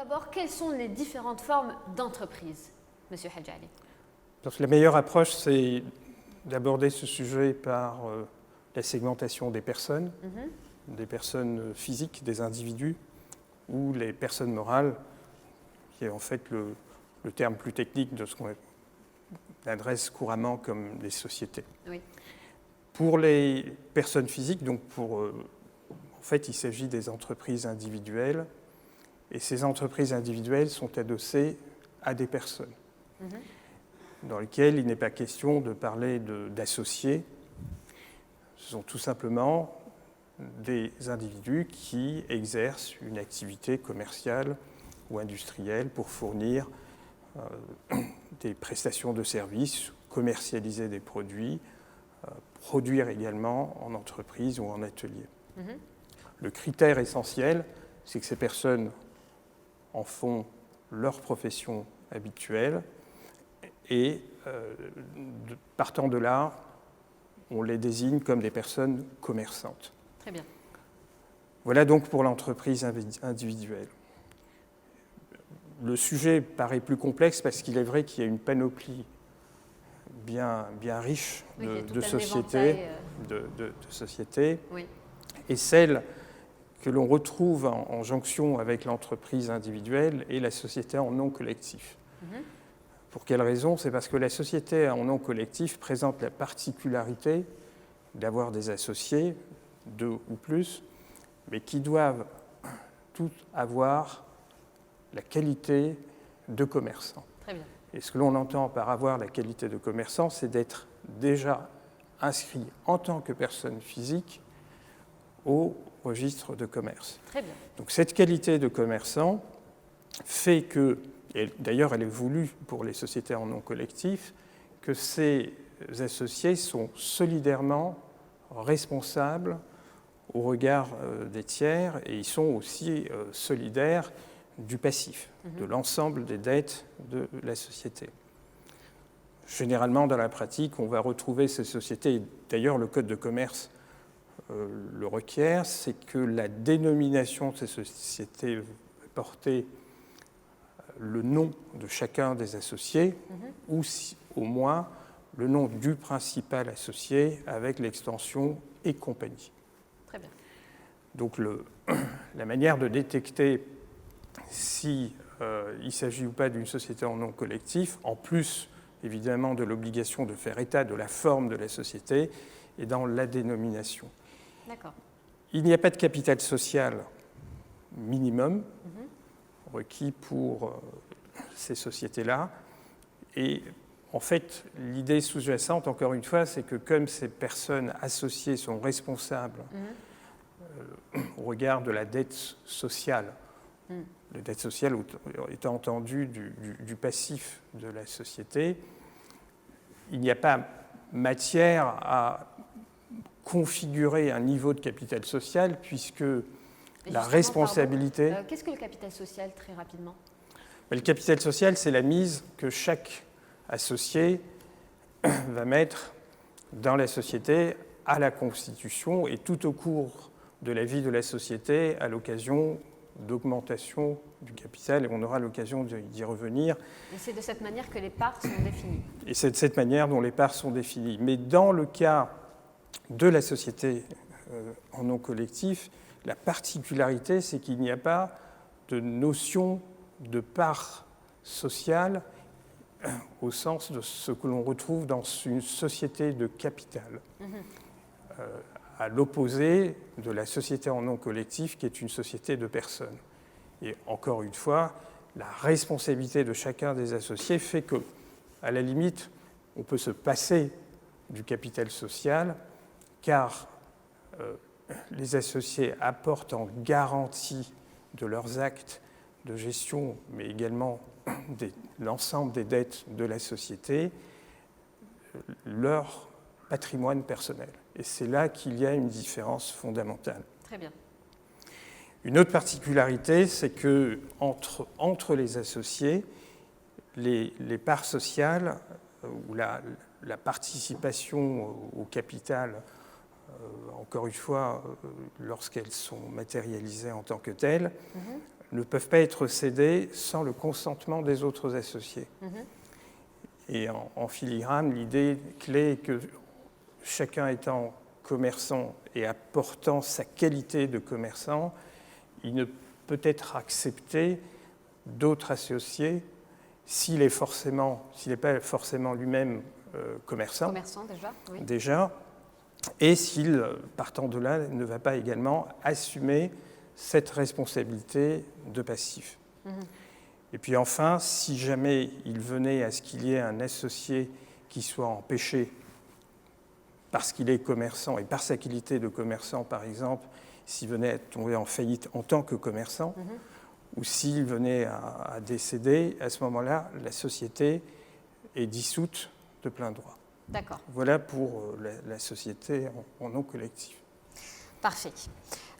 d'abord, quelles sont les différentes formes d'entreprise, Monsieur Hadj Ali? Donc, la meilleure approche, c'est d'aborder ce sujet par la segmentation des personnes physiques, des individus, ou les personnes morales, qui est en fait le terme plus technique de ce qu'on adresse couramment comme les sociétés. Oui. Pour les personnes physiques, donc en fait, il s'agit des entreprises individuelles, et ces entreprises individuelles sont adossées à des personnes, dans lesquelles il n'est pas question de parler d'associés. Ce sont tout simplement des individus qui exercent une activité commerciale ou industrielle pour fournir des prestations de services, commercialiser des produits, produire également en entreprise ou en atelier. Le critère essentiel, c'est que ces personnes en font leur profession habituelle et partant de là, on les désigne comme des personnes commerçantes. Très bien. Voilà donc pour l'entreprise individuelle. Le sujet paraît plus complexe parce qu'il est vrai qu'il y a une panoplie bien riche de sociétés, Oui. Et celle que l'on retrouve en jonction avec l'entreprise individuelle et la société en non collectif. Pour quelle raison? C'est parce que la société en non collectif présente la particularité d'avoir des associés, 2 ou plus, mais qui doivent tous avoir la qualité de commerçant. Très bien. Et ce que l'on entend par avoir la qualité de commerçant, c'est d'être déjà inscrit en tant que personne physique au registre de commerce. Très bien. Donc cette qualité de commerçant fait que, et d'ailleurs elle est voulue pour les sociétés en non collectif, que ces associés sont solidairement responsables au regard des tiers et ils sont aussi solidaires du passif, de l'ensemble des dettes de la société. Généralement, dans la pratique, on va retrouver ces sociétés, et d'ailleurs le Code de commerce le requiert, c'est que la dénomination de ces sociétés porter le nom de chacun des associés ou au moins le nom du principal associé avec l'extension « et compagnie ». Très bien. Donc la manière de détecter s'il s'agit ou pas d'une société en nom collectif, en plus évidemment de l'obligation de faire état de la forme de la société, est dans la dénomination. D'accord. Il n'y a pas de capital social minimum requis pour ces sociétés-là. Et en fait, l'idée sous-jacente, encore une fois, c'est que comme ces personnes associées sont responsables au regard de la dette sociale, la dette sociale étant entendue du passif de la société, il n'y a pas matière à configurer un niveau de capital social puisque la responsabilité... Qu'est-ce que le capital social, très rapidement? Le capital social, c'est la mise que chaque associé va mettre dans la société à la constitution et tout au cours de la vie de la société à l'occasion d'augmentation du capital, et on aura l'occasion d'y revenir. Et c'est de cette manière que les parts sont définies. Et c'est de cette manière dont les parts sont définies. Mais dans le cas de la société en non collectif, la particularité, c'est qu'il n'y a pas de notion de part sociale au sens de ce que l'on retrouve dans une société de capital, à l'opposé de la société en non collectif qui est une société de personnes. Et encore une fois, la responsabilité de chacun des associés fait que, à la limite, on peut se passer du capital social car les associés apportent en garantie de leurs actes de gestion, mais également l'ensemble des dettes de la société, leur patrimoine personnel. Et c'est là qu'il y a une différence fondamentale. Très bien. Une autre particularité, c'est que entre les associés, les parts sociales ou la participation au capital, encore une fois, lorsqu'elles sont matérialisées en tant que telles, ne peuvent pas être cédés sans le consentement des autres associés. Et en filigrane, l'idée clé est que chacun étant commerçant et apportant sa qualité de commerçant, il ne peut être accepté d'autres associés s'il n'est pas forcément lui-même commerçant. Commerçant déjà, oui. Déjà, et s'il, partant de là, ne va pas également assumer cette responsabilité de passif. Et puis enfin, si jamais il venait à ce qu'il y ait un associé qui soit empêché parce qu'il est commerçant et par sa qualité de commerçant, par exemple, s'il venait à tomber en faillite en tant que commerçant, ou s'il venait à décéder, à ce moment-là, la société est dissoute de plein droit. D'accord. Voilà pour la société en nom collectif. Parfait.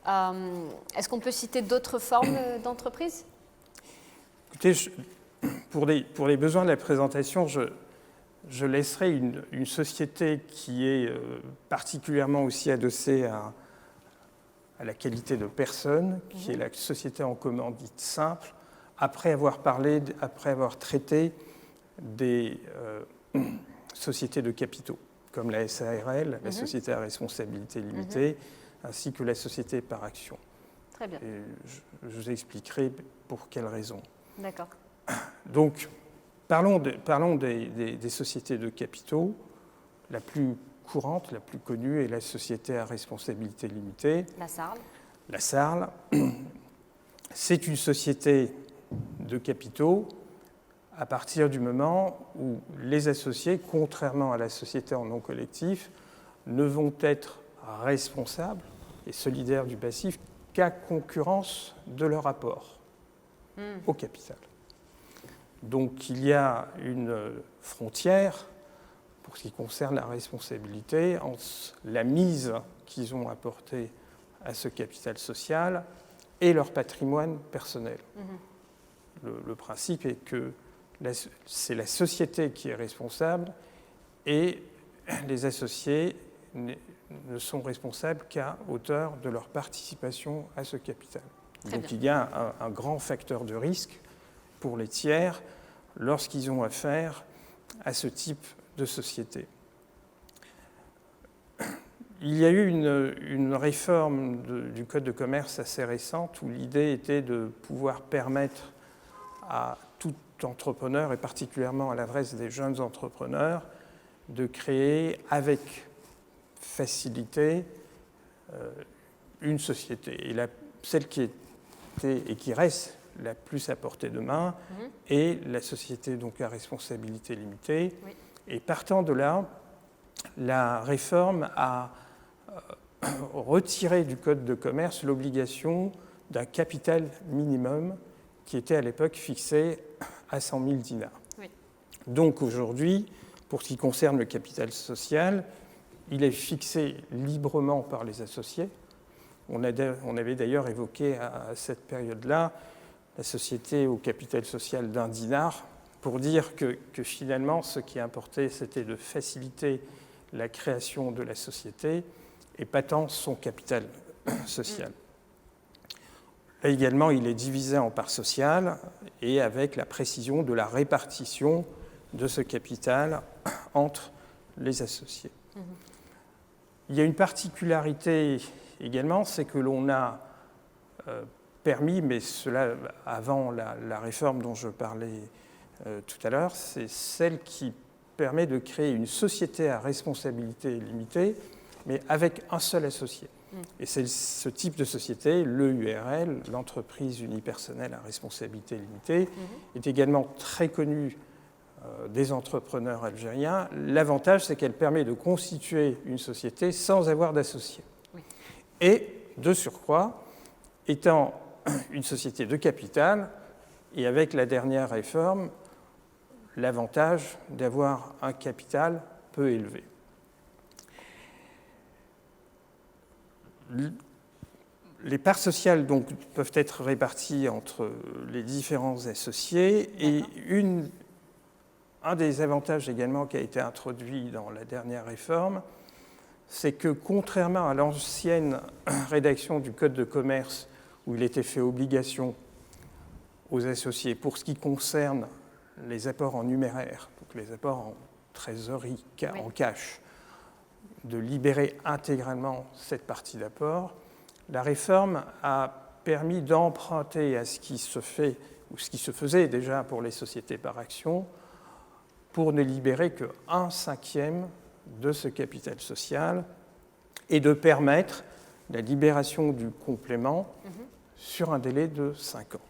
Est-ce qu'on peut citer d'autres formes d'entreprise ? Écoutez, pour les besoins de la présentation, je laisserai une société qui est particulièrement aussi adossée à la qualité de personne, qui est la société en commandite simple, après avoir traité des sociétés de capitaux, comme la SARL, la société à responsabilité limitée, ainsi que la société par action. Très bien. Et je vous expliquerai pour quelles raisons. D'accord. Donc, parlons des sociétés de capitaux. La plus courante, la plus connue est la société à responsabilité limitée. La SARL. La SARL, c'est une société de capitaux à partir du moment où les associés, contrairement à la société en nom collectif, ne vont être responsables et solidaires du passif qu'à concurrence de leur apport au capital. Donc il y a une frontière pour ce qui concerne la responsabilité entre la mise qu'ils ont apportée à ce capital social et leur patrimoine personnel. Le principe est que c'est la société qui est responsable et les associés ne sont responsables qu'à hauteur de leur participation à ce capital. Donc il y a un grand facteur de risque pour les tiers lorsqu'ils ont affaire à ce type de société. Il y a eu une réforme du Code de commerce assez récente où l'idée était de pouvoir permettre à tout entrepreneur, et particulièrement à l'adresse des jeunes entrepreneurs, de créer avec facilité une société. Et celle qui était et qui reste la plus à portée de main est la société donc à responsabilité limitée. Oui. Et partant de là, la réforme a retiré du Code de commerce l'obligation d'un capital minimum qui était à l'époque fixé à 100 000 dinars. Oui. Donc aujourd'hui, pour ce qui concerne le capital social, il est fixé librement par les associés. On avait d'ailleurs évoqué à cette période-là la société au capital social d'1 dinar pour dire que finalement, ce qui importait, c'était de faciliter la création de la société et pas tant son capital social. Là également, il est divisé en parts sociales et avec la précision de la répartition de ce capital entre les associés. Il y a une particularité également, c'est que l'on a permis, mais cela avant la réforme dont je parlais tout à l'heure, c'est celle qui permet de créer une société à responsabilité limitée, mais avec un seul associé. Et c'est ce type de société, l'EURL, l'entreprise unipersonnelle à responsabilité limitée, est également très connue des entrepreneurs algériens. L'avantage, c'est qu'elle permet de constituer une société sans avoir d'associés. Oui. Et, de surcroît, étant une société de capital, et avec la dernière réforme, l'avantage d'avoir un capital peu élevé. Les parts sociales donc, peuvent être réparties entre les différents associés et un des avantages également qui a été introduit dans la dernière réforme, c'est que contrairement à l'ancienne rédaction du Code de commerce où il était fait obligation aux associés, pour ce qui concerne les apports en numéraire, donc les apports en trésorerie, en cash, de libérer intégralement cette partie d'apport. La réforme a permis d'emprunter à ce qui se fait, ou ce qui se faisait déjà pour les sociétés par action, pour ne libérer que 1/5 de ce capital social et de permettre la libération du complément sur un délai de 5 ans.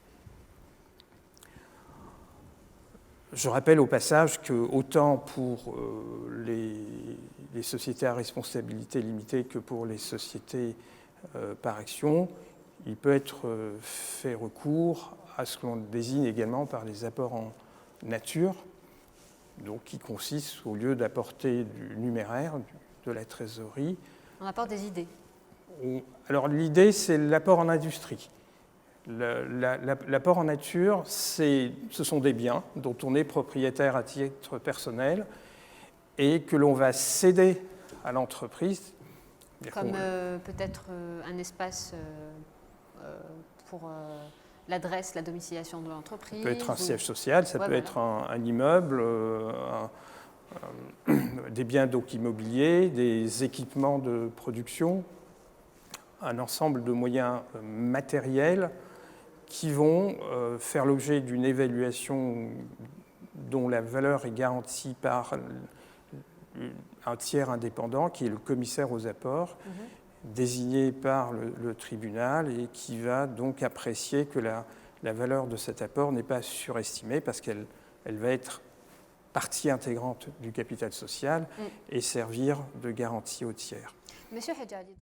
Je rappelle au passage que autant pour les sociétés à responsabilité limitée que pour les sociétés par action, il peut être fait recours à ce que l'on désigne également par les apports en nature, donc qui consiste, au lieu d'apporter du numéraire, de la trésorerie. On apporte des idées. Alors l'idée, c'est l'apport en industrie. L'apport en nature, ce sont des biens dont on est propriétaire à titre personnel et que l'on va céder à l'entreprise. Comme peut-être un espace pour l'adresse, la domiciliation de l'entreprise. Ça peut être un siège social, ça peut être un immeuble, des biens donc immobiliers, des équipements de production, un ensemble de moyens matériels qui vont faire l'objet d'une évaluation dont la valeur est garantie par un tiers indépendant qui est le commissaire aux apports, désigné par le tribunal et qui va donc apprécier que la valeur de cet apport n'est pas surestimée parce qu'elle va être partie intégrante du capital social et servir de garantie au tiers. Monsieur Hadjadi.